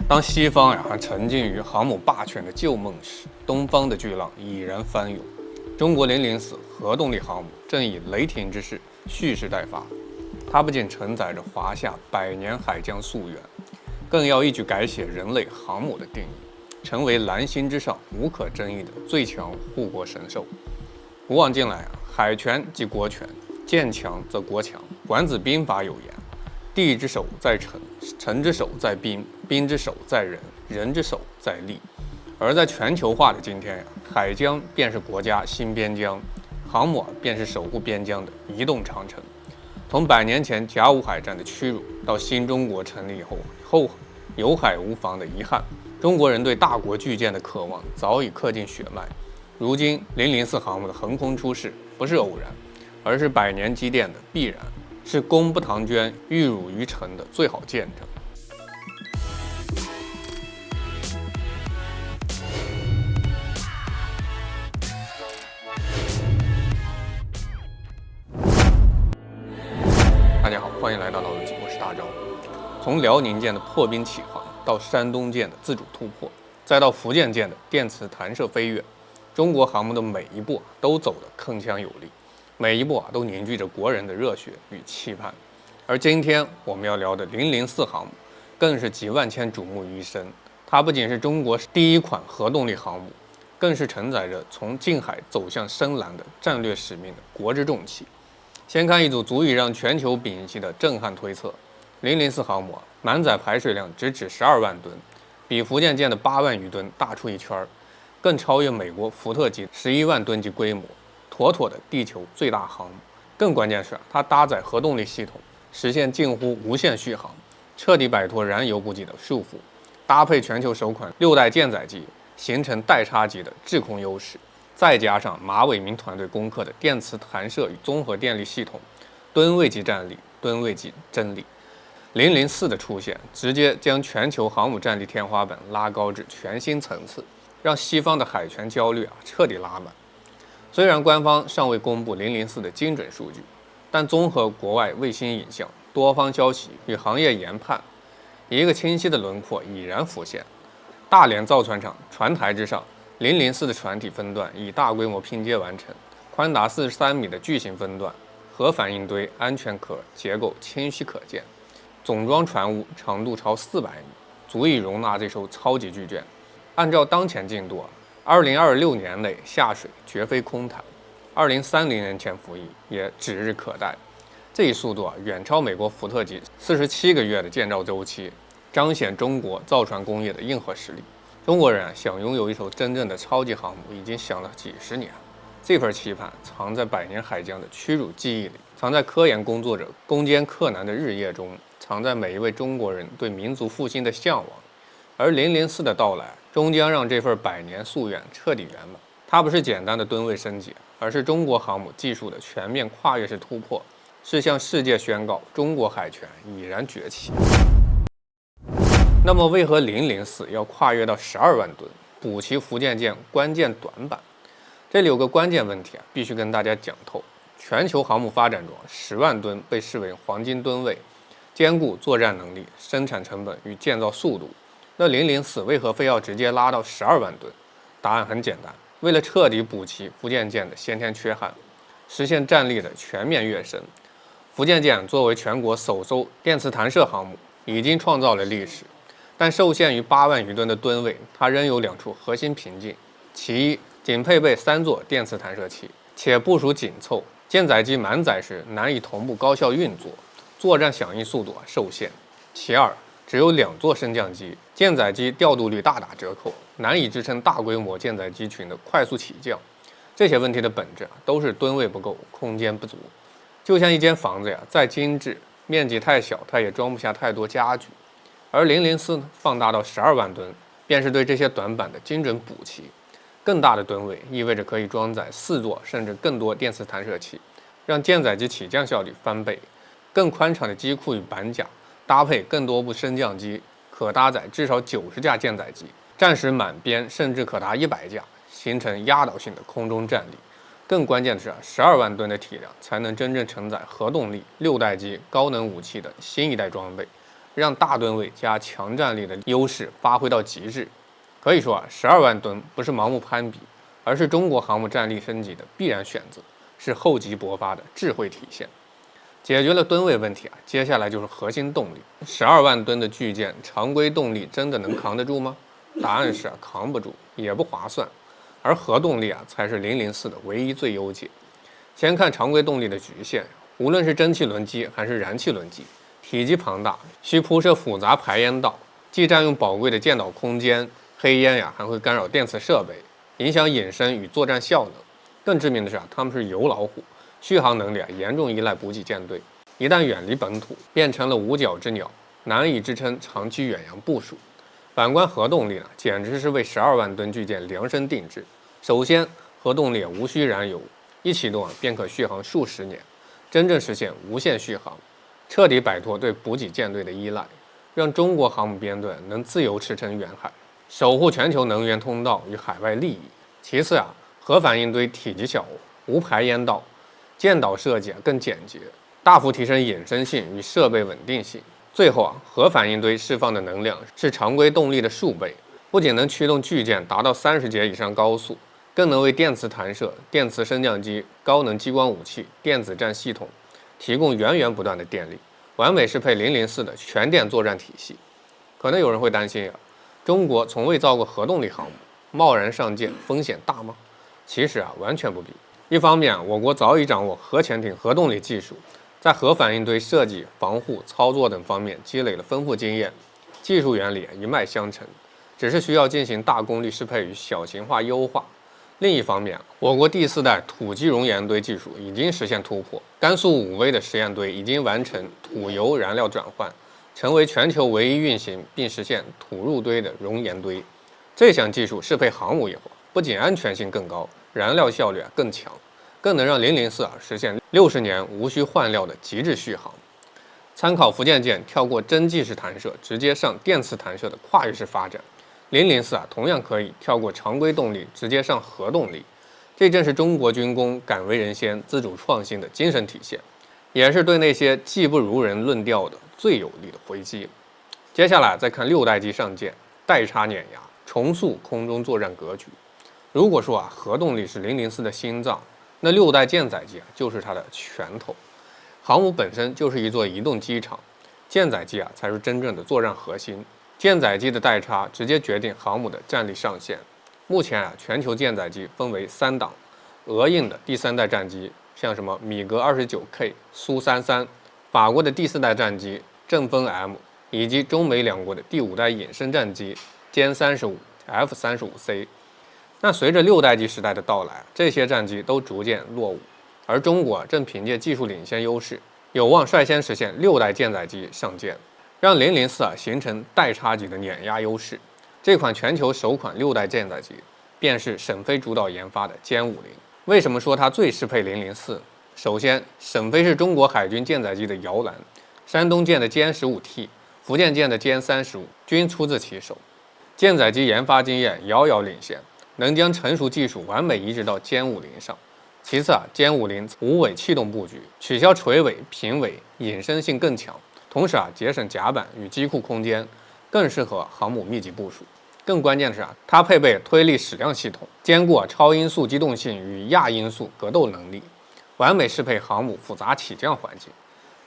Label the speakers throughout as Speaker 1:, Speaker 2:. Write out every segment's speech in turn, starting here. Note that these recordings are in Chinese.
Speaker 1: 当西方还沉浸于航母霸权的旧梦时，东方的巨浪已然翻涌。中国004核动力航母正以雷霆之势蓄势待发，它不仅承载着华夏100年海疆夙愿，更要一举改写人类航母的定义，成为蓝星之上无可争议的最强护国神兽。古往今来海权即国权，舰强则国强。管子兵法有言：地之手在臣，臣之手在兵，兵之手在人，人之手在力。而在全球化的今天海疆便是国家新边疆，航母便是守护边疆的移动长城。从100年前甲午海战的屈辱，到新中国成立后有海无防的遗憾，中国人对大国巨舰的渴望早已刻进血脉。如今004航母的横空出世，不是偶然，而是100年积淀的必然，是功不唐捐、玉汝于成的最好见证。大家好，欢迎来到老游记，我是大钊。从辽宁舰的破冰起航，到山东舰的自主突破，再到福建舰的电磁弹射飞跃，中国航母的每一步都走得铿锵有力，每一步都凝聚着国人的热血与期盼。而今天我们要聊的004航母，更是集万千瞩目于一身。它不仅是中国第一款核动力航母，更是承载着从近海走向深蓝的战略使命的国之重器。先看一组足以让全球屏息的震撼推测：004航母满载排水量直指12万吨，比福建舰的8万余吨大出一圈，更超越美国福特级11万吨级规模，妥妥的地球最大航母。更关键是，它搭载核动力系统，实现近乎无限续航，彻底摆脱燃油补给的束缚，搭配全球首款6代舰载机，形成代差级的制空优势。再加上马伟明团队攻克的电磁弹射与综合电力系统，吨位级战力，吨位级真力。004的出现，直接将全球航母战力天花板拉高至全新层次，让西方的海权焦虑彻底拉满。虽然官方尚未公布004的精准数据，但综合国外卫星影像、多方消息与行业研判，一个清晰的轮廓已然浮现。大连造船厂船台之上，004的船体分段已大规模拼接完成，宽达43米的巨型分段，核反应堆、安全壳结构清晰可见，总装船坞长度超400米，足以容纳这艘超级巨舰。按照当前进度，2026年内下水绝非空谈，2030年前服役也指日可待。这一速度远超美国福特级47个月的建造周期，彰显中国造船工业的硬核实力。中国人想拥有一艘真正的超级航母，已经想了几十年。这份期盼藏在100年海疆的屈辱记忆里，藏在科研工作者攻坚克难的日夜中，藏在每一位中国人对民族复兴的向往。而004的到来，终将让这份100年夙愿彻底圆满。它不是简单的吨位升级，而是中国航母技术的全面跨越式突破，是向世界宣告中国海权已然崛起。那么为何004要跨越到12万吨，补齐福建舰关键短板？这里有个关键问题必须跟大家讲透。全球航母发展中，10万吨被视为黄金吨位，兼顾作战能力、生产成本与建造速度。那004为何非要直接拉到12万吨？答案很简单，为了彻底补齐福建舰的先天缺憾，实现战力的全面跃升。福建舰作为全国首艘电磁弹射航母，已经创造了历史。但受限于8万余吨的吨位，它仍有2处核心瓶颈。其一，仅配备3座电磁弹射器，且部署紧凑，舰载机满载时难以同步高效运作，作战响应速度受限。其二，只有2座升降机，舰载机调度率大打折扣，难以支撑大规模舰载机群的快速起降。这些问题的本质都是吨位不够，空间不足。就像一间房子再精致，面积太小，它也装不下太多家具。而004放大到12万吨，便是对这些短板的精准补齐。更大的吨位意味着可以装载4座甚至更多电磁弹射器，让舰载机起降效率翻倍。更宽敞的机库与板甲，搭配更多部升降机，可搭载至少90架舰载机，战时满编甚至可达100架，形成压倒性的空中战力。更关键的是，12万吨的体量才能真正承载核动力、6代机高能武器的新一代装备。让大吨位加强战力的优势发挥到极致。可以说12万吨不是盲目攀比，而是中国航母战力升级的必然选择，是厚积薄发的智慧体现。解决了吨位问题接下来就是核心动力。12万吨的巨舰，常规动力真的能扛得住吗？答案是扛不住，也不划算。而核动力才是004的唯一最优解。先看常规动力的局限，无论是蒸汽轮机还是燃气轮机，体积庞大，需铺设复杂排烟道，既占用宝贵的舰岛空间，黑烟还会干扰电磁设备，影响隐身与作战效能。更致命的是它们是油老虎，续航能力严重依赖补给舰队，一旦远离本土，变成了无脚之鸟，难以支撑长期远洋部署。反观核动力简直是为12万吨巨舰量身定制。首先，核动力无需燃油，一启动便可续航数十年，真正实现无限续航，彻底摆脱对补给舰队的依赖，让中国航母编队能自由驰骋远海，守护全球能源通道与海外利益。其次核反应堆体积小，无排烟道，舰岛设计更简洁，大幅提升隐身性与设备稳定性。最后核反应堆释放的能量是常规动力的数倍，不仅能驱动巨舰达到30节以上高速，更能为电磁弹射、电磁升降机、高能激光武器、电子战系统提供源源不断的电力，完美适配004的全电作战体系。可能有人会担心中国从未造过核动力航母，贸然上舰风险大吗？其实完全不必。一方面，我国早已掌握核潜艇核动力技术，在核反应堆设计、防护、操作等方面积累了丰富经验，技术原理一脉相承，只是需要进行大功率适配与小型化优化。另一方面，我国第4代土基熔岩堆技术已经实现突破，甘肃武威的实验堆已经完成土油燃料转换，成为全球唯一运行并实现土入堆的熔岩堆。这项技术适配航母以后，不仅安全性更高，燃料效率更强，更能让004实现60年无需换料的极致续航。参考福建舰跳过针计式弹射，直接上电磁弹射的跨越式发展，004同样可以跳过常规动力，直接上核动力。这正是中国军工敢为人先、自主创新的精神体现，也是对那些技不如人论调的最有力的回击。接下来再看6代机上舰，代差碾压，重塑空中作战格局。如果说核动力是004的心脏，那6代舰载机就是它的拳头。航母本身就是一座移动机场，舰载机才是真正的作战核心。舰载机的代差直接决定航母的战力上限。目前全球舰载机分为3档，俄印的第3代战机，像什么米格29K、苏33，法国的第4代战机阵风 M， 以及中美两国的第5代隐身战机歼35、F35C。那随着6代机时代的到来，这些战机都逐渐落伍，而中国正凭借技术领先优势，有望率先实现6代舰载机上舰，让004形成代差级的碾压优势。这款全球首款6代舰载机，便是沈飞主导研发的歼50。为什么说它最适配004？首先，沈飞是中国海军舰载机的摇篮，山东舰的歼15T、福建舰的歼35均出自其手，舰载机研发经验遥遥领先，能将成熟技术完美移植到歼50上。其次歼50无尾气动布局，取消垂尾、平尾，隐身性更强，同时节省甲板与机库空间，更适合航母密集部署。更关键的是它配备推力矢量系统，兼顾超音速机动性与亚音速格斗能力，完美适配航母复杂起降环境。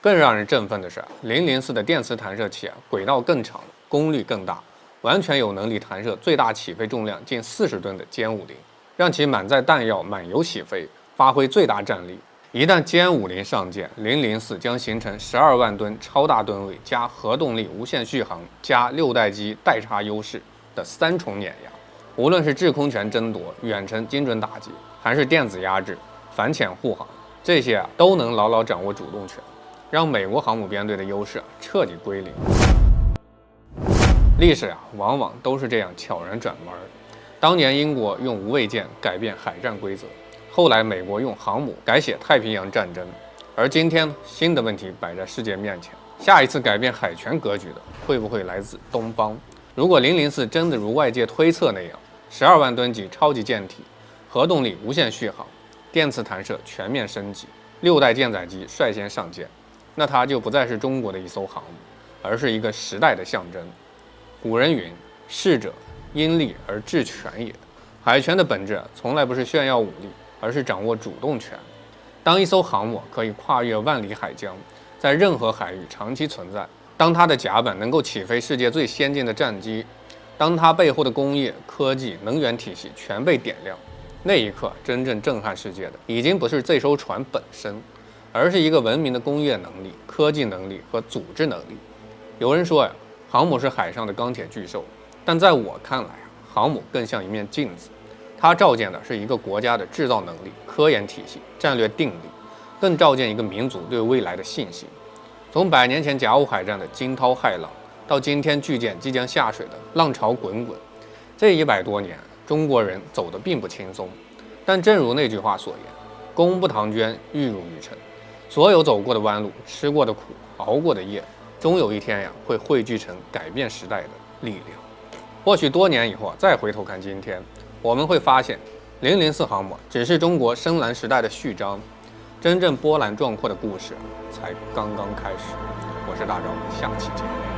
Speaker 1: 更让人振奋的是004的电磁弹射器轨道更长，功率更大，完全有能力弹射最大起飞重量近40吨的歼50，让其满载弹药满油起飞，发挥最大战力。一旦歼50上舰，004将形成12万吨超大吨位加核动力无限续航加6代机代差优势的3重碾压。无论是制空权争夺、远程精准打击，还是电子压制、反潜护航，这些都能牢牢掌握主动权，让美国航母编队的优势彻底归零。历史往往都是这样悄然转弯。当年英国用无畏舰改变海战规则，后来美国用航母改写太平洋战争，而今天新的问题摆在世界面前，下一次改变海权格局的会不会来自东方？如果004真的如外界推测那样，12万吨级超级舰体，核动力无限续航，电磁弹射全面升级，6代舰载机率先上舰，那它就不再是中国的一艘航母，而是一个时代的象征。古人云：“士者，因利而治权也。”海权的本质从来不是炫耀武力，而是掌握主动权。当一艘航母可以跨越万里海疆，在任何海域长期存在，当它的甲板能够起飞世界最先进的战机，当它背后的工业、科技、能源体系全被点亮，那一刻真正震撼世界的，已经不是这艘船本身，而是一个文明的工业能力、科技能力和组织能力。有人说呀，航母是海上的钢铁巨兽，但在我看来航母更像一面镜子，它照见的是一个国家的制造能力、科研体系、战略定力，更照见一个民族对未来的信心。从100年前甲午海战的惊涛骇浪，到今天巨舰即将下水的浪潮滚滚，这100多年，中国人走得并不轻松。但正如那句话所言，功不唐捐，玉汝于成。所有走过的弯路、吃过的苦、熬过的夜，终有一天会汇聚成改变时代的力量。或许多年以后再回头看今天，我们会发现004航母只是中国深蓝时代的序章，真正波澜壮阔的故事才刚刚开始。我是大钊，下期见。